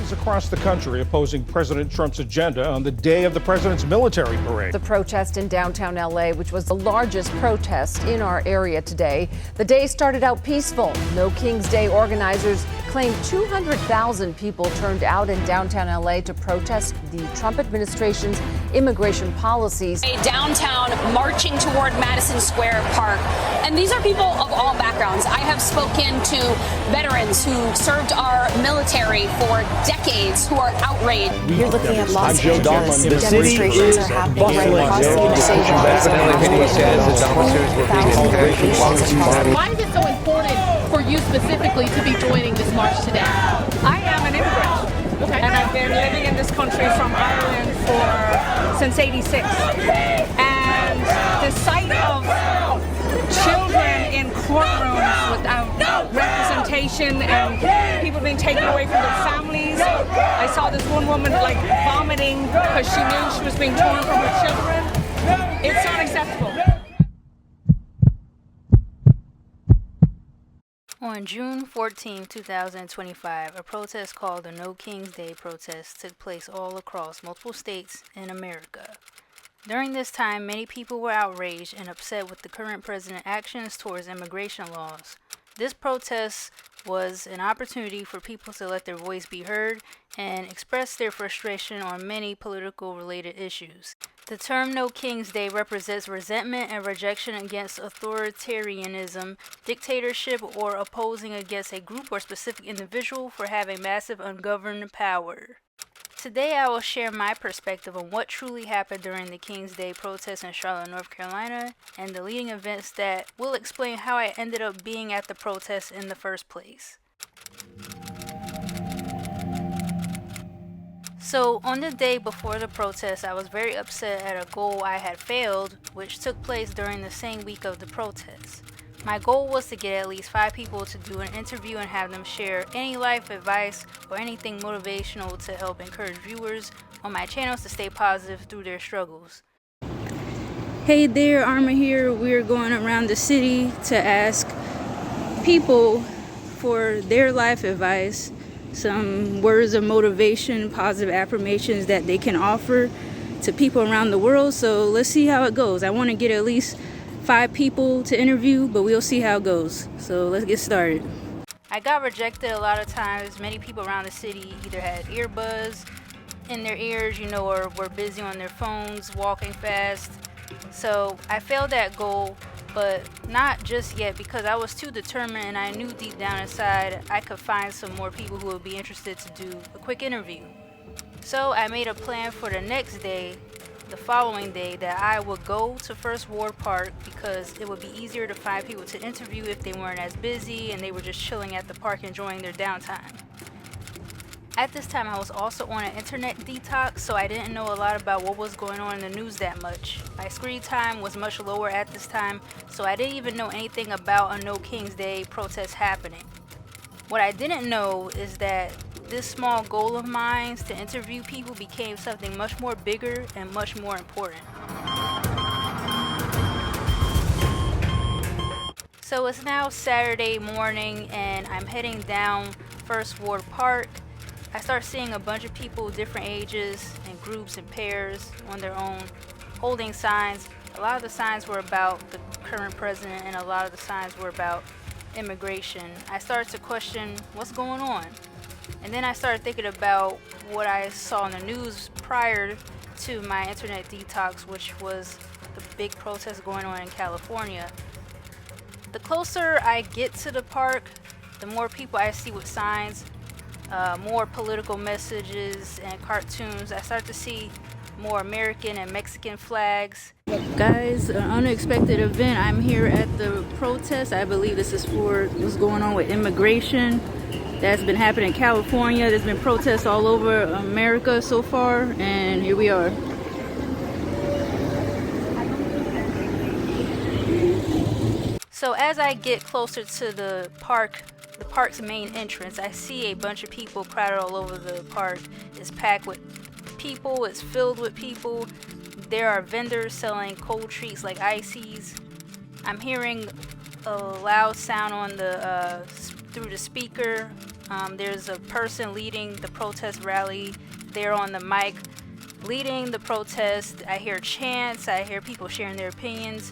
Thousands across the country opposing President Trump's agenda on the day of the president's military parade. The protest in downtown LA, which was the largest protest in our area today. The day started out peaceful. No King's Day organizers claim 200,000 people turned out in downtown LA to protest the Trump administration's immigration policies. Downtown marching toward Madison Square Park. And these are people of all backgrounds. I have spoken to veterans who served our military for decades who are outraged. You're looking at Los Angeles. The city is bustling. Why is it so important for you specifically to be joining this march today? I am an immigrant, Okay. and I've been living in this country from Ireland since '86. And the sight of children in courtrooms without representation and people being taken away from their families. I saw this one woman like vomiting because she knew she was being torn from her children. It's not acceptable. On June 14, 2025, a protest called the No King's Day protest took place all across multiple states in America. During this time, many people were outraged and upset with the current president's actions towards immigration laws. This protest was an opportunity for people to let their voice be heard and express their frustration on many political related issues. The term No King's Day represents resentment and rejection against authoritarianism, dictatorship, or opposing against a group or specific individual for having massive ungoverned power. Today I will share my perspective on what truly happened during the King's Day protest in Charlotte, North Carolina, and the leading events that will explain how I ended up being at the protest in the first place. So, on the day before the protest, I was very upset at a goal I had failed, which took place during the same week of the protest. My goal was to get at least 5 people to do an interview and have them share any life advice or anything motivational to help encourage viewers on my channels to stay positive through their struggles. Hey there, ARMA here. We're going around the city to ask people for their life advice, some words of motivation, positive affirmations that they can offer to people around the world. So let's see how it goes. I want to get at least 5 people to interview, but we'll see how it goes. So let's get started. I got rejected a lot of times. Many people around the city either had earbuds in their ears, or were busy on their phones, walking fast. So I failed that goal, but not just yet, because I was too determined and I knew deep down inside I could find some more people who would be interested to do a quick interview. So I made a plan for the next day, the following day, that I would go to First Ward Park because it would be easier to find people to interview if they weren't as busy and they were just chilling at the park enjoying their downtime. At this time, I was also on an internet detox, so I didn't know a lot about what was going on in the news that much. My screen time was much lower at this time, so I didn't even know anything about a No King's Day protest happening. What I didn't know is that this small goal of mine to interview people became something much more bigger and much more important. So it's now Saturday morning and I'm heading down First Ward Park. I start seeing a bunch of people, different ages and groups and pairs on their own, holding signs. A lot of the signs were about the current president and a lot of the signs were about immigration. I started to question what's going on. And then I started thinking about what I saw in the news prior to my internet detox, which was the big protest going on in California. The closer I get to the park, the more people I see with signs, more political messages and cartoons. I start to see more American and Mexican flags. Guys, an unexpected event. I'm here at the protest. I believe this is for what's going on with immigration that's been happening in California. There's been protests all over America so far, and here we are. So as I get closer to the park's main entrance, I see a bunch of people crowded all over the park. It's packed with people, it's filled with people. There are vendors selling cold treats like ices. I'm hearing a loud sound on the through the speaker There's a person leading the protest rally. They're on the mic leading the protest. I hear chants. I hear people sharing their opinions.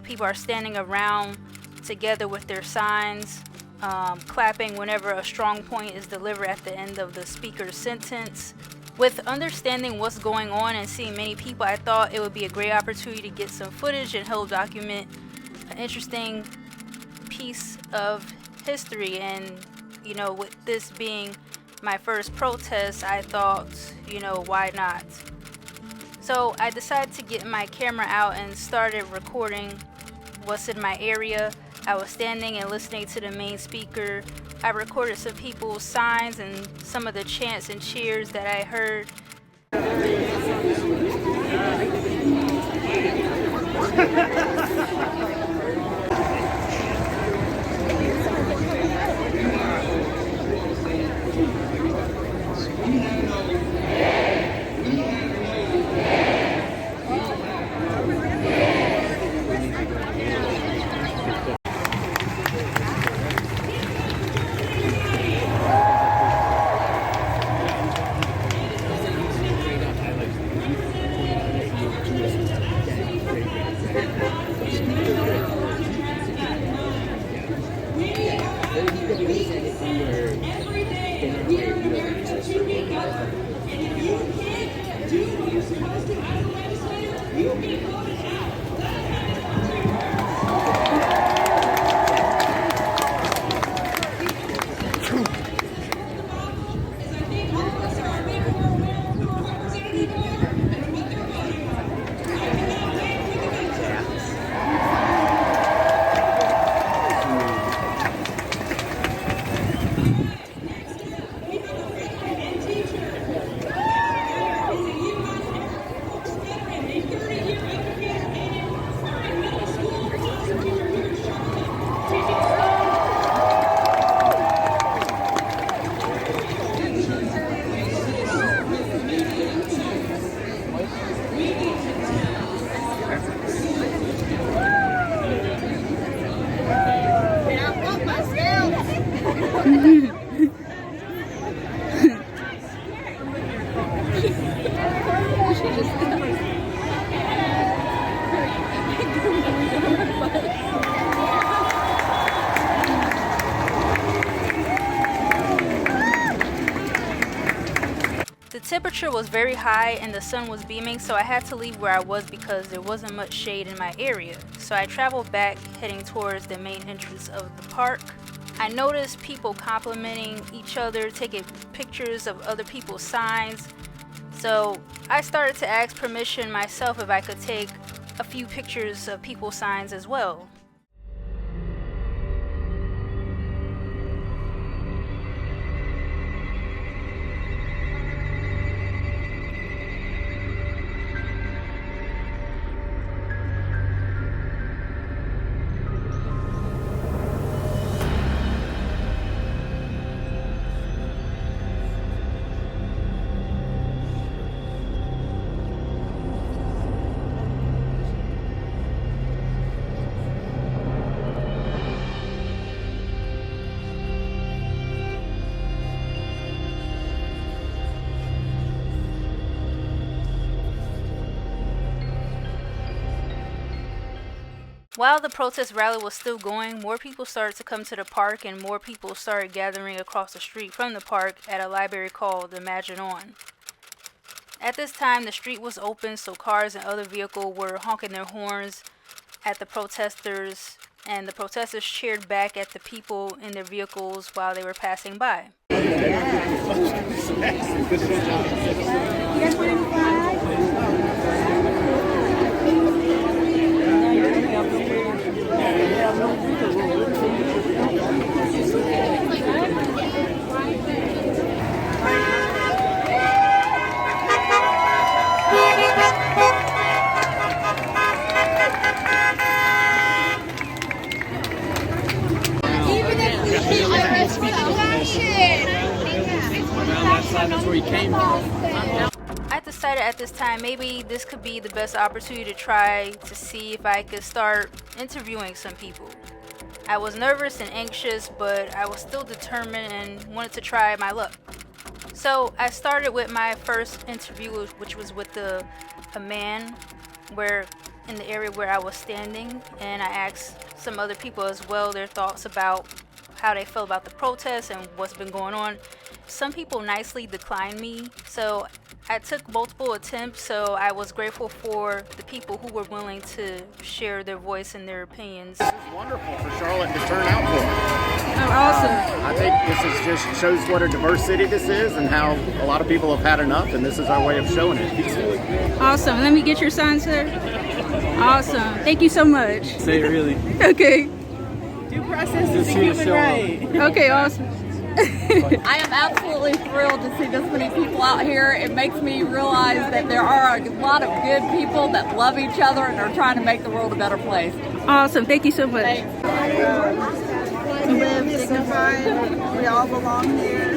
People are standing around together with their signs, clapping whenever a strong point is delivered at the end of the speaker's sentence. With understanding what's going on and seeing many people, I thought it would be a great opportunity to get some footage and help document an interesting piece of history. And with this being my first protest, I thought, why not? So I decided to get my camera out and started recording what's in my area. I was standing and listening to the main speaker. I recorded some people's signs and some of the chants and cheers that I heard. The temperature was very high and the sun was beaming, so I had to leave where I was because there wasn't much shade in my area. So I traveled back, heading towards the main entrance of the park. I noticed people complimenting each other, taking pictures of other people's signs. So I started to ask permission myself if I could take a few pictures of people's signs as well. While the protest rally was still going, more people started to come to the park and more people started gathering across the street from the park at a library called the Imagine On. At this time, the street was open, so cars and other vehicles were honking their horns at the protesters, and the protesters cheered back at the people in their vehicles while they were passing by. I decided at this time maybe this could be the best opportunity to try to see if I could start interviewing some people. I was nervous and anxious, but I was still determined and wanted to try my luck. So I started with my first interview, which was with a man in the area where I was standing, and I asked some other people as well their thoughts about how they feel about the protests and what's been going on. Some people nicely declined me, so I took multiple attempts, so I was grateful for the people who were willing to share their voice and their opinions. It's wonderful for Charlotte to turn out for. Oh, awesome. I think this is just shows what a diverse city this is and how a lot of people have had enough, and this is our way of showing it peacefully. Awesome. Let me get your sign, sir. Awesome. Thank you so much. Say it really. Okay. Due process is a human right. Okay, awesome. I am absolutely thrilled to see this many people out here. It makes me realize that there are a lot of good people that love each other and are trying to make the world a better place. Awesome. Thank you so much. We live dignified. We all belong here.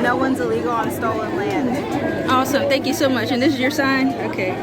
No one's illegal on stolen land. Awesome. Thank you so much. And this is your sign? Okay.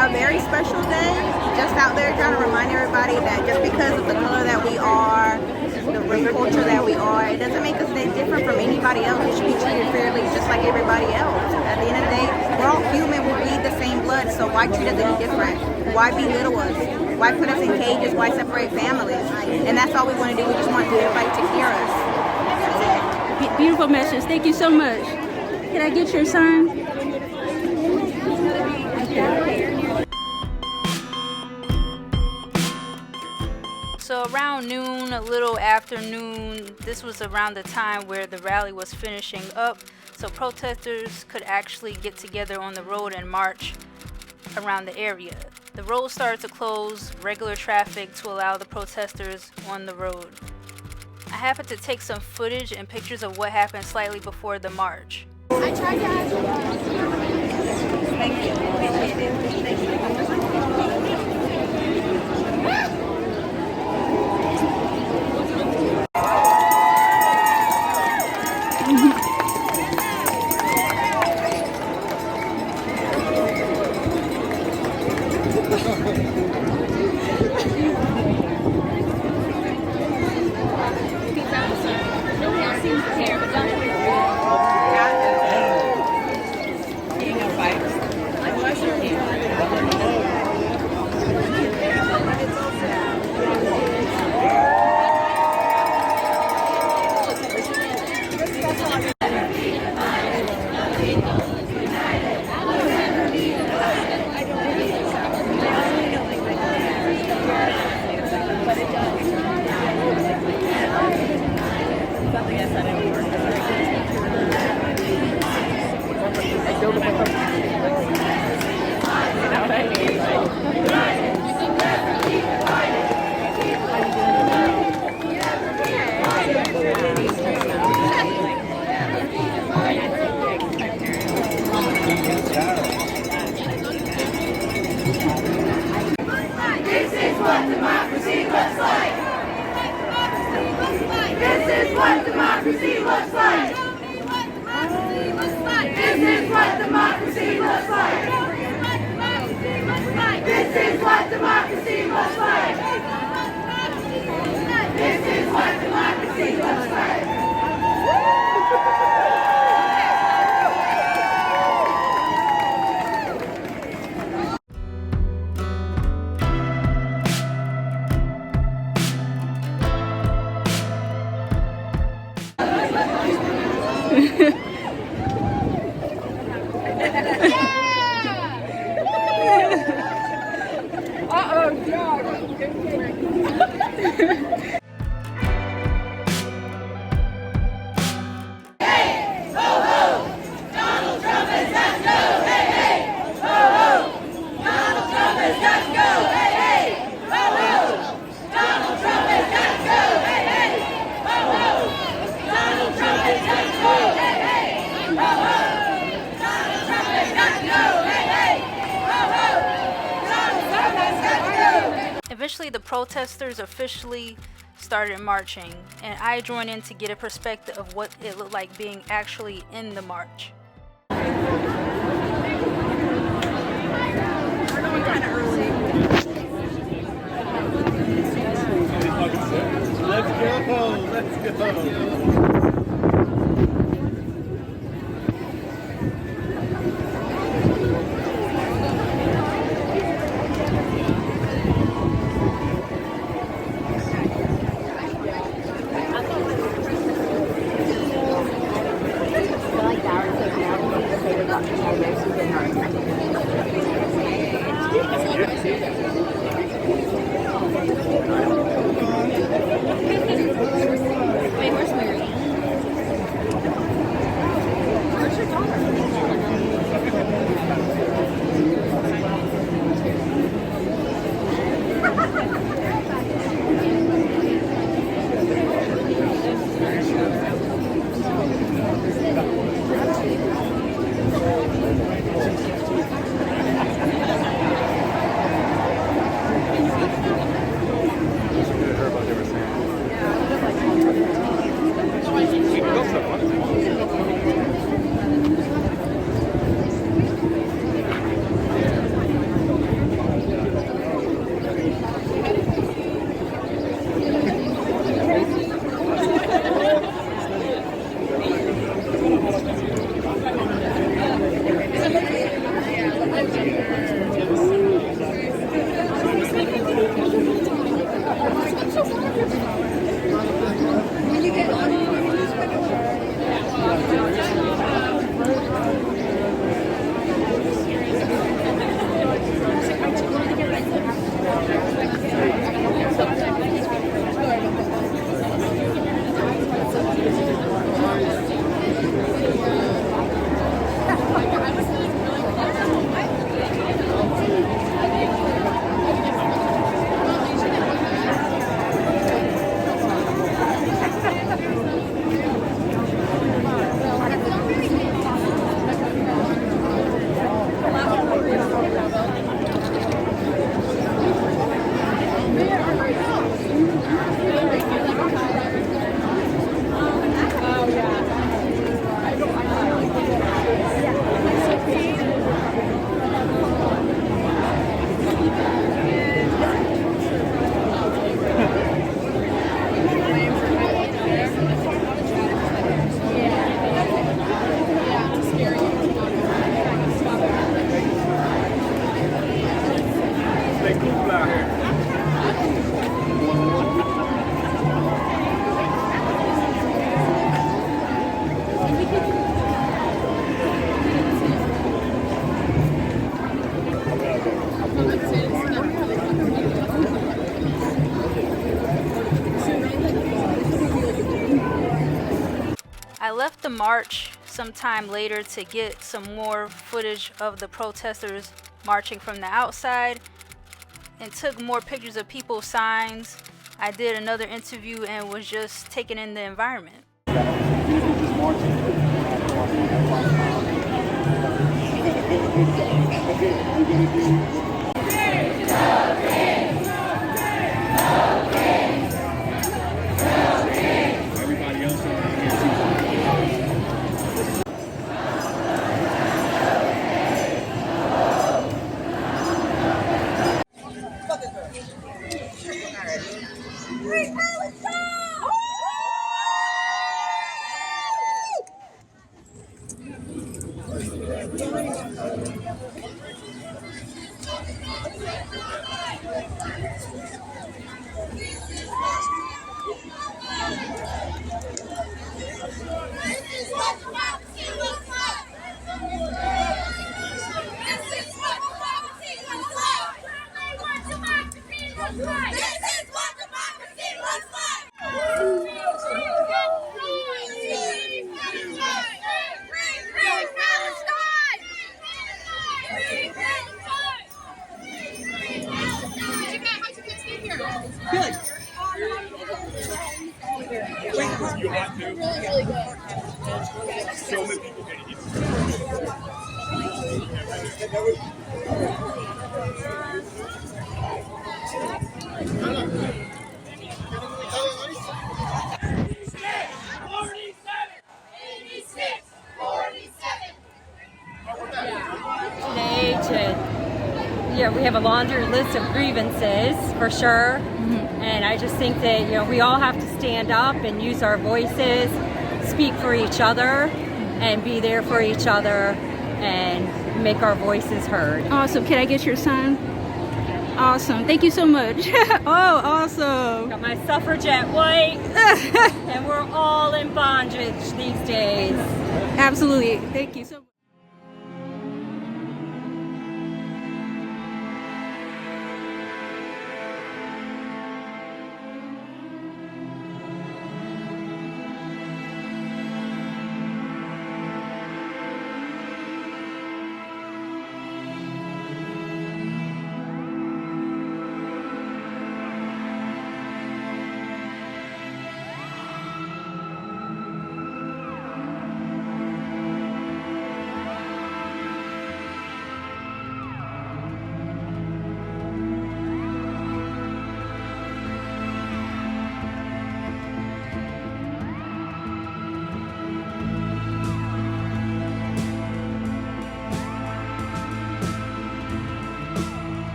A very special day, just out there trying to remind everybody that just because of the color that we are, the race culture that we are, it doesn't make us any different from anybody else. We should be treated fairly just like everybody else. At the end of the day, we're all human, we bleed the same blood, so why treat us any different? Why belittle us? Why put us in cages? Why separate families? And that's all we want to do, we just want everybody to hear us. That's it. Beautiful message. Thank you so much. Can I get your sign? So around noon, a little after noon, this was around the time where the rally was finishing up, so protesters could actually get together on the road and march around the area. The road started to close regular traffic to allow the protesters on the road. I happened to take some footage and pictures of what happened slightly before the march. I tried to ask you. Thank you. Uh-oh, God. eventually the protesters officially started marching, and I joined in to get a perspective of what it looked like being actually in the march. Let's go. I left the march sometime later to get some more footage of the protesters marching from the outside and took more pictures of people's signs. I did another interview and was just taking in the environment. a laundry list of grievances, for sure. And I just think that, you know, we all have to stand up and use our voices, speak for each other, and be there for each other, and make our voices heard. Awesome. Can I get your sign? Awesome. Thank you so much. Oh, awesome. Got my suffragette white, and we're all in bondage these days. Absolutely. Thank you so much.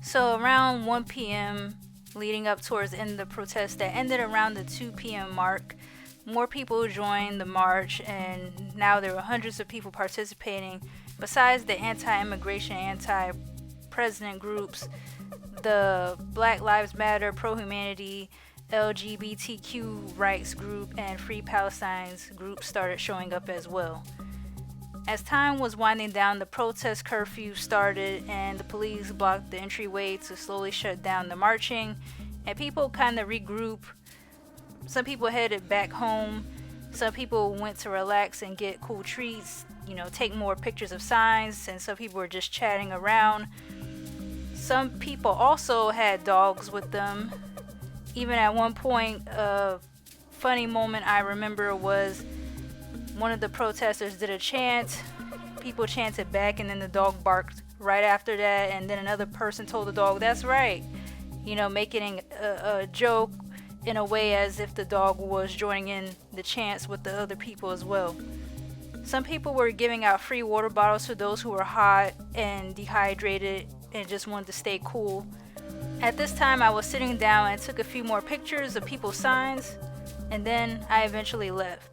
So around 1 p.m. leading up towards the end of the protest that ended around the 2 p.m. mark, more people joined the march, and now there were hundreds of people participating. Besides the anti-immigration, anti-president groups, the Black Lives Matter, pro-humanity, LGBTQ rights group, and Free Palestine's group started showing up as well. As time was winding down, the protest curfew started and the police blocked the entryway to slowly shut down the marching, and people kind of regroup. Some people headed back home, some people went to relax and get cool treats, take more pictures of signs, and some people were just chatting around. Some people also had dogs with them. Even at one point, a funny moment I remember was one of the protesters did a chant, people chanted back, and then the dog barked right after that, and then another person told the dog, "That's right," making a joke in a way as if the dog was joining in the chants with the other people as well. Some people were giving out free water bottles to those who were hot and dehydrated and just wanted to stay cool. At this time, I was sitting down and took a few more pictures of people's signs, and then I eventually left.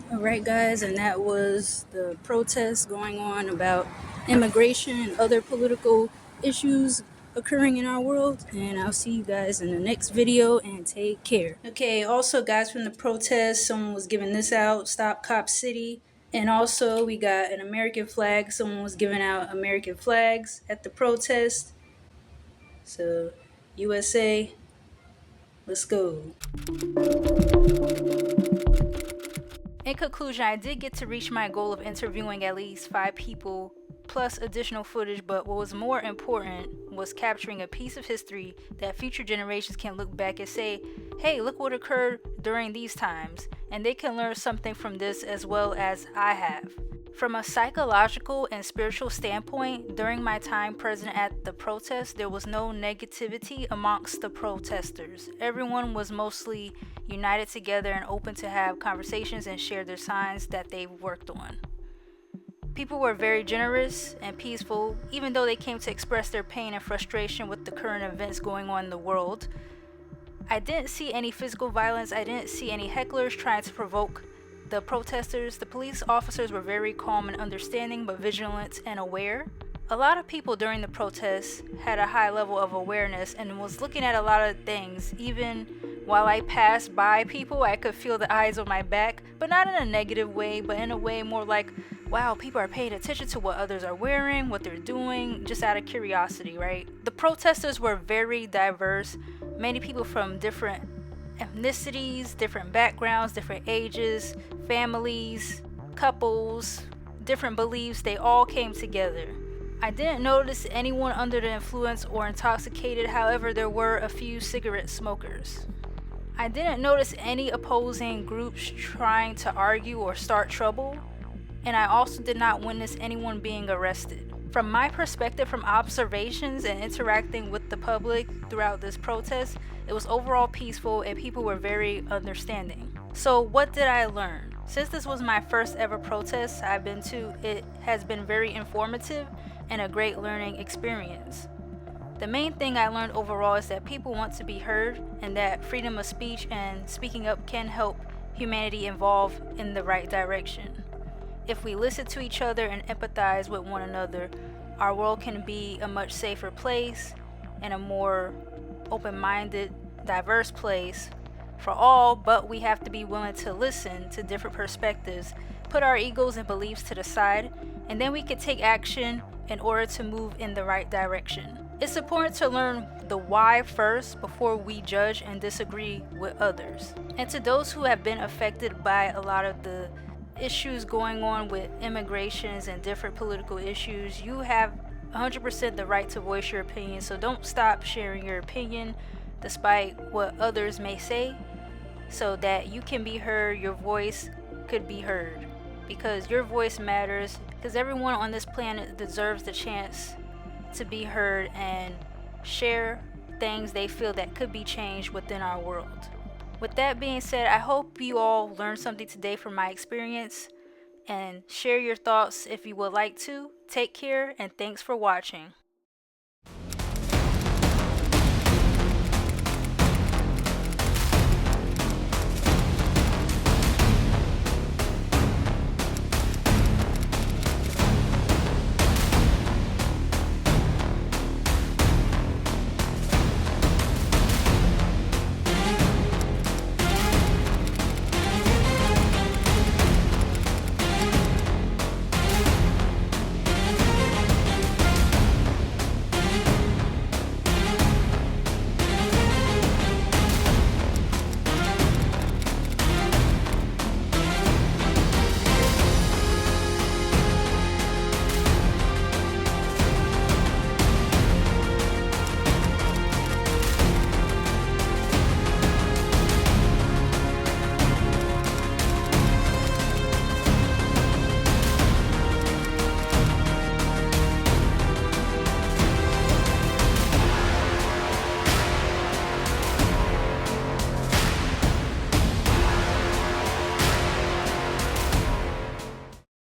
Alright guys, and that was the protest going on about immigration and other political issues occurring in our world, and I'll see you guys in the next video, and take care. Okay, also guys, from the protest, someone was giving this out, Stop Cop City, and also we got an American flag. Someone was giving out American flags at the protest. So USA, let's go. In conclusion, I did get to reach my goal of interviewing at least 5 people plus additional footage, but what was more important was capturing a piece of history that future generations can look back and say, hey, look what occurred during these times, and they can learn something from this as well as I have. From a psychological and spiritual standpoint, during my time present at the protest, there was no negativity amongst the protesters. Everyone was mostly united together and open to have conversations and share their signs that they worked on. People were very generous and peaceful, even though they came to express their pain and frustration with the current events going on in the world. I didn't see any physical violence. I didn't see any hecklers trying to provoke the protesters. The police officers were very calm and understanding, but vigilant and aware. A lot of people during the protests had a high level of awareness and was looking at a lot of things. Even while I passed by people, I could feel the eyes on my back, but not in a negative way, but in a way more like, wow, people are paying attention to what others are wearing, what they're doing, just out of curiosity, right? The protesters were very diverse. Many people from different ethnicities, different backgrounds, different ages, families, couples, different beliefs, they all came together. I didn't notice anyone under the influence or intoxicated, however, there were a few cigarette smokers. I didn't notice any opposing groups trying to argue or start trouble, and I also did not witness anyone being arrested. From my perspective, from observations and interacting with the public throughout this protest, it was overall peaceful and people were very understanding. So what did I learn? Since this was my first ever protest I've been to, it has been very informative and a great learning experience. The main thing I learned overall is that people want to be heard and that freedom of speech and speaking up can help humanity evolve in the right direction. If we listen to each other and empathize with one another, our world can be a much safer place and a more open-minded, diverse place for all, but we have to be willing to listen to different perspectives, put our egos and beliefs to the side, and then we can take action in order to move in the right direction. It's important to learn the why first before we judge and disagree with others. And to those who have been affected by a lot of the issues going on with immigrations and different political issues, you have 100% the right to voice your opinion, so don't stop sharing your opinion despite what others may say, so that you can be heard, your voice could be heard, because your voice matters, because everyone on this planet deserves the chance to be heard and share things they feel that could be changed within our world. With that being said, I hope you all learned something today from my experience, and share your thoughts if you would like to. Take care, and thanks for watching.